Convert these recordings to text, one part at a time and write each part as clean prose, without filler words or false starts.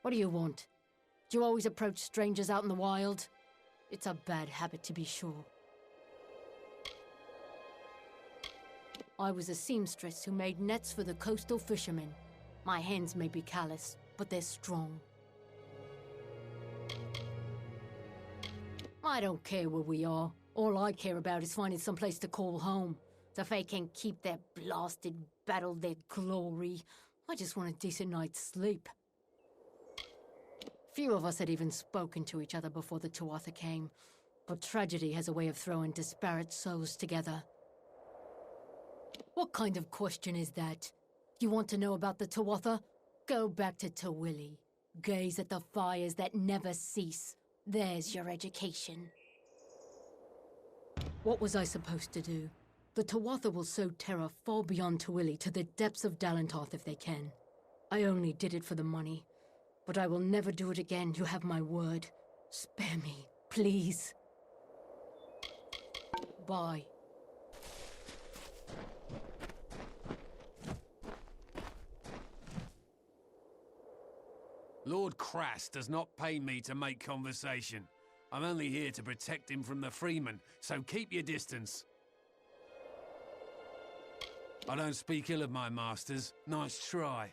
What do you want? Do you always approach strangers out in the wild? It's a bad habit, to be sure. I was a seamstress who made nets for the coastal fishermen. My hands may be callous, but they're strong. I don't care where we are. All I care about is finding some place to call home. The Fae can keep their blasted battle, their glory. I just want a decent night's sleep. Few of us had even spoken to each other before the Tuatha came, but tragedy has a way of throwing disparate souls together. What kind of question is that? You want to know about the Tuatha? Go back to Tawili. Gaze at the fires that never cease. There's your education. What was I supposed to do? The Tuatha will sow terror far beyond Tawili to the depths of Dalantarth if they can. I only did it for the money. But I will never do it again, you have my word. Spare me, please. Bye. Lord Crass does not pay me to make conversation. I'm only here to protect him from the Freeman, so keep your distance. I don't speak ill of my masters. Nice try.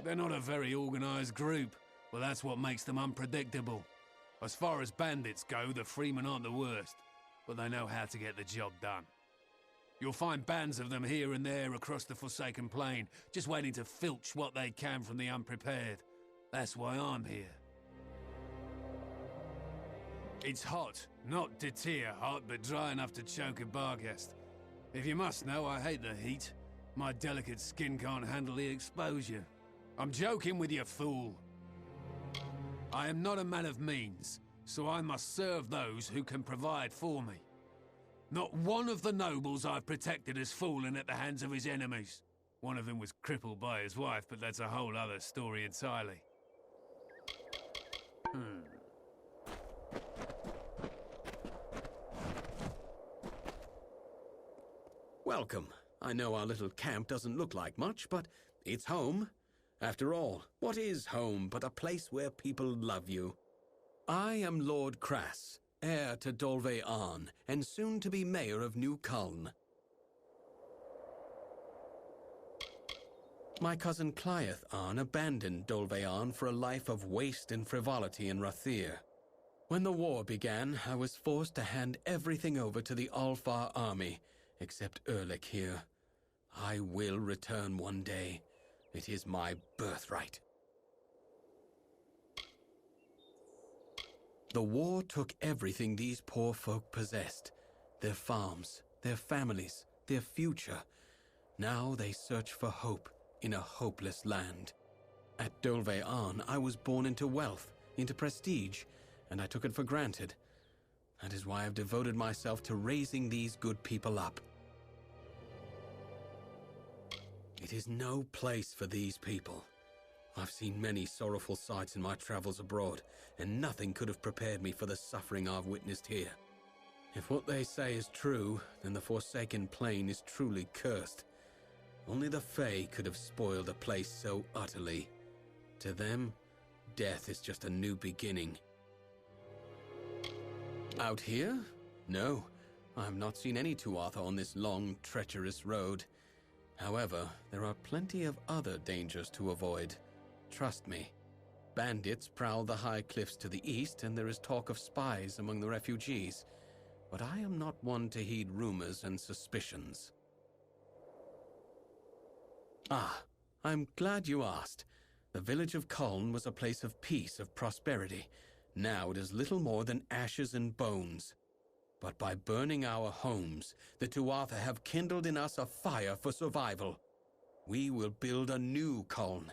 They're not a very organized group. Well, that's what makes them unpredictable. As far as bandits go, the Freemen aren't the worst, but they know how to get the job done. You'll find bands of them here and there across the Forsaken Plain, just waiting to filch what they can from the unprepared. That's why I'm here. It's hot, not deter hot, but dry enough to choke a barghest. If you must know, I hate the heat. My delicate skin can't handle the exposure. I'm joking with you, fool. I am not a man of means, so I must serve those who can provide for me. Not one of the nobles I've protected has fallen at the hands of his enemies. One of them was crippled by his wife, but that's a whole other story entirely. Welcome. I know our little camp doesn't look like much, but it's home. After all, what is home but a place where people love you? I am Lord Crass, heir to Dolve Arn, and soon to be mayor of New Culn. My cousin Cliath Arn abandoned Dolve Arn for a life of waste and frivolity in Rathir. When the war began, I was forced to hand everything over to the Alfar army, except Erlich here. I will return one day. It is my birthright. The war took everything these poor folk possessed. Their farms, their families, their future. Now they search for hope in a hopeless land. At Dolve Arn, I was born into wealth, into prestige, and I took it for granted. That is why I've devoted myself to raising these good people up. It is no place for these people. I've seen many sorrowful sights in my travels abroad, and nothing could have prepared me for the suffering I've witnessed here. If what they say is true, then the Forsaken Plain is truly cursed. Only the Fae could have spoiled a place so utterly. To them, death is just a new beginning. Out here? No, I have not seen any Tuatha on this long, treacherous road. However, there are plenty of other dangers to avoid. Trust me. Bandits prowl the high cliffs to the east, and there is talk of spies among the refugees. But I am not one to heed rumors and suspicions. Ah, I'm glad you asked. The village of Culn was a place of peace, of prosperity. Now it is little more than ashes and bones. But by burning our homes, the Tuatha have kindled in us a fire for survival. We will build a new Culn.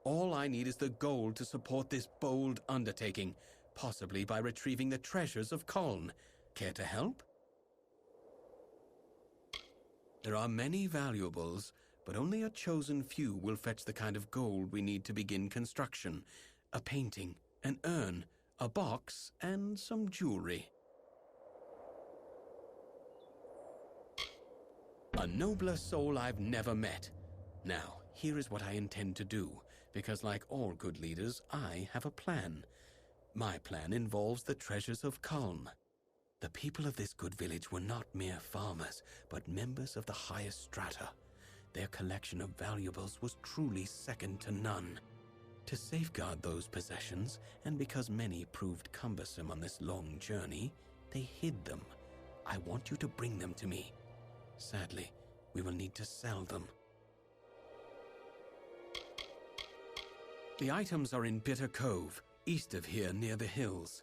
All I need is the gold to support this bold undertaking, possibly by retrieving the treasures of Culn. Care to help? There are many valuables, but only a chosen few will fetch the kind of gold we need to begin construction. A painting, an urn, a box, and some jewelry. A nobler soul I've never met. Now, here is what I intend to do. because like all good leaders, I have a plan. My plan involves the Treasures of Culn. The people of this good village were not mere farmers, but members of the highest strata. Their collection of valuables was truly second to none. To safeguard those possessions, and because many proved cumbersome on this long journey, they hid them. I want you to bring them to me. Sadly, we will need to sell them. The items are in Bitter Cove, east of here near the hills.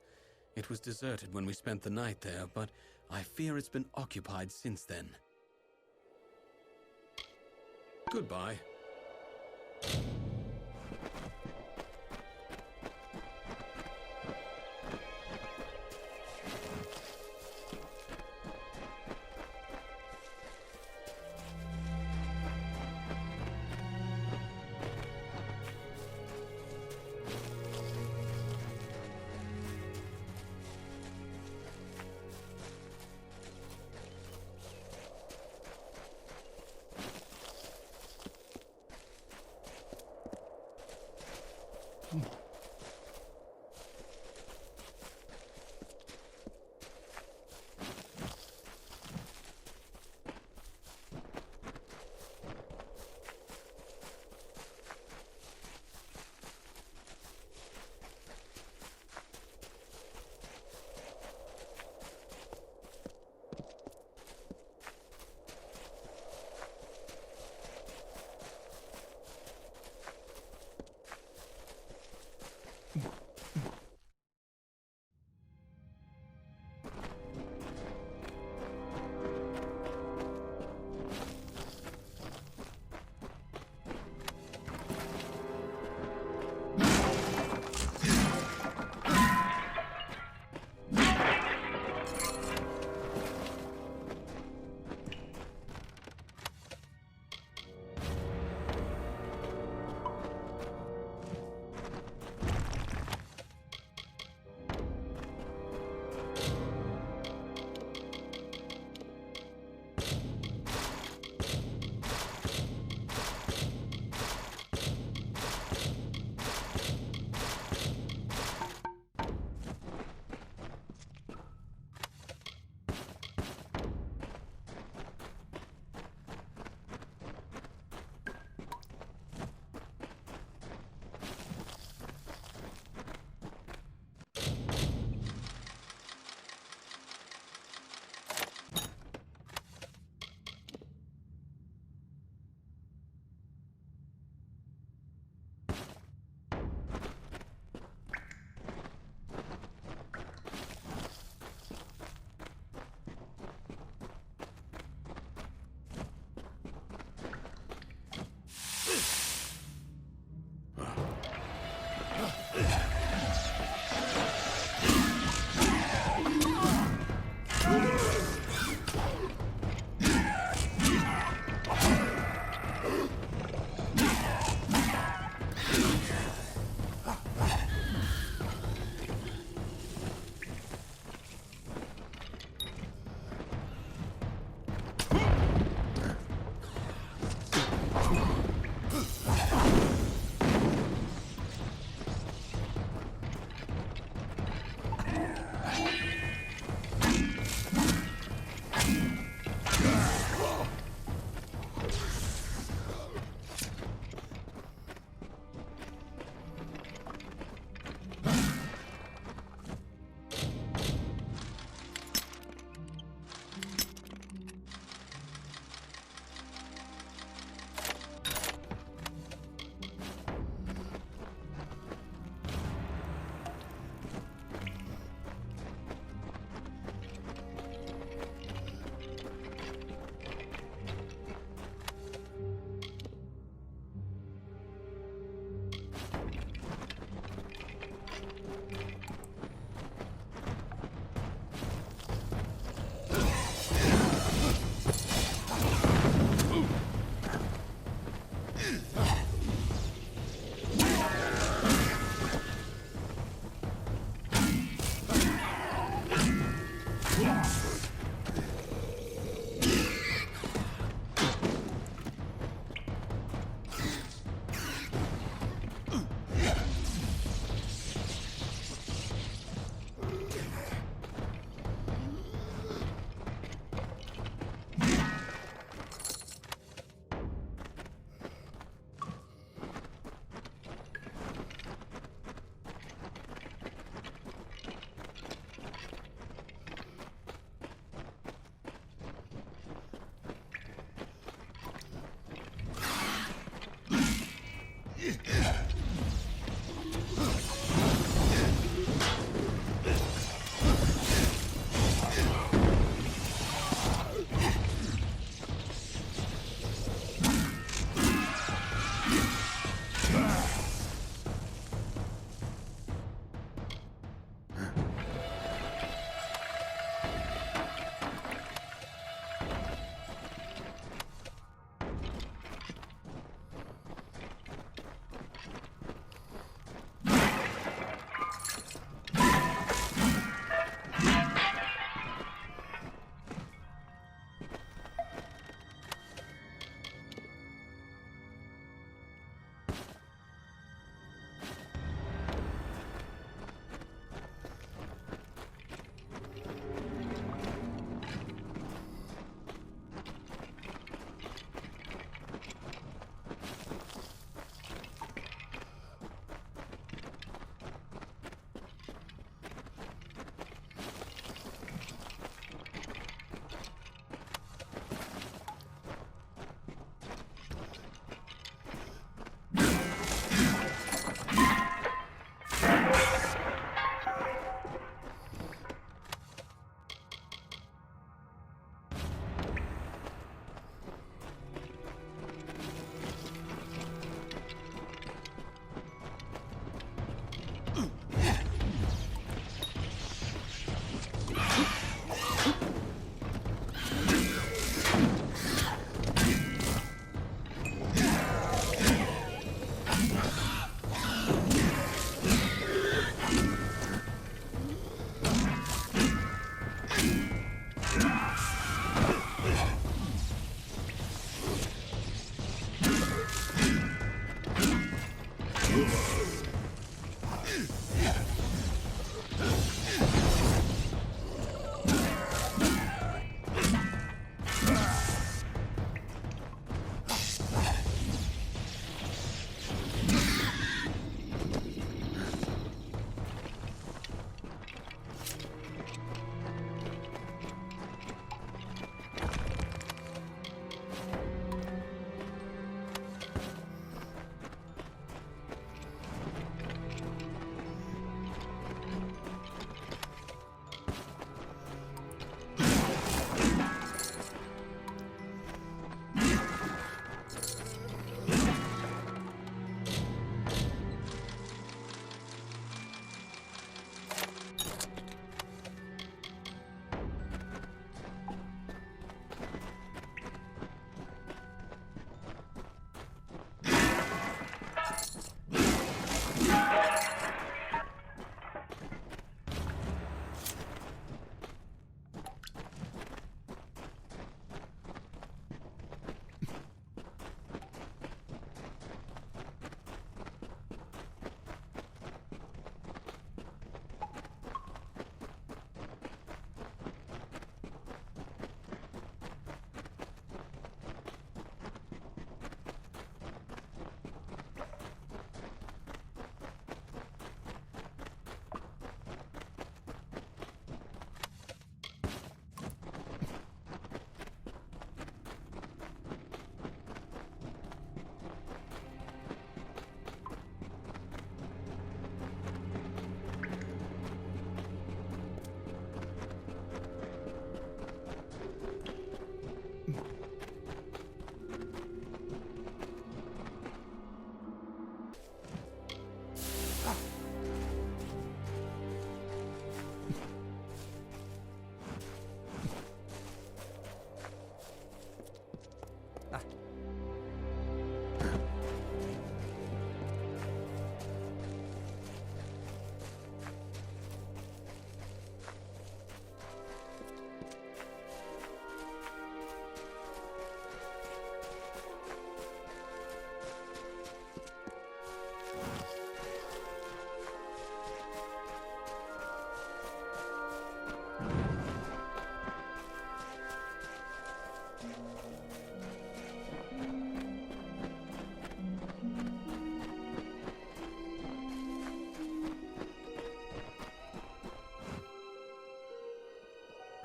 It was deserted when we spent the night there, but I fear it's been occupied since then. Goodbye.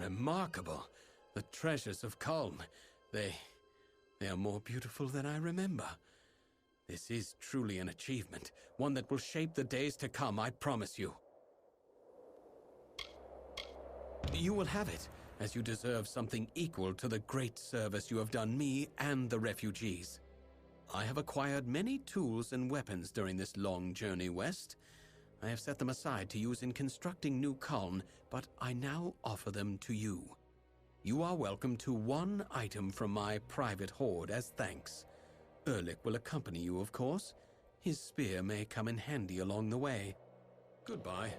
Remarkable. The Treasures of Culn. They are more beautiful than I remember. This is truly an achievement, one that will shape the days to come, I promise you. You will have it, as you deserve something equal to the great service you have done me and the refugees. I have acquired many tools and weapons during this long journey west. I have set them aside to use in constructing New Culn, but I now offer them to you. You are welcome to one item from my private hoard as thanks. Erlich will accompany you, of course. His spear may come in handy along the way. Goodbye.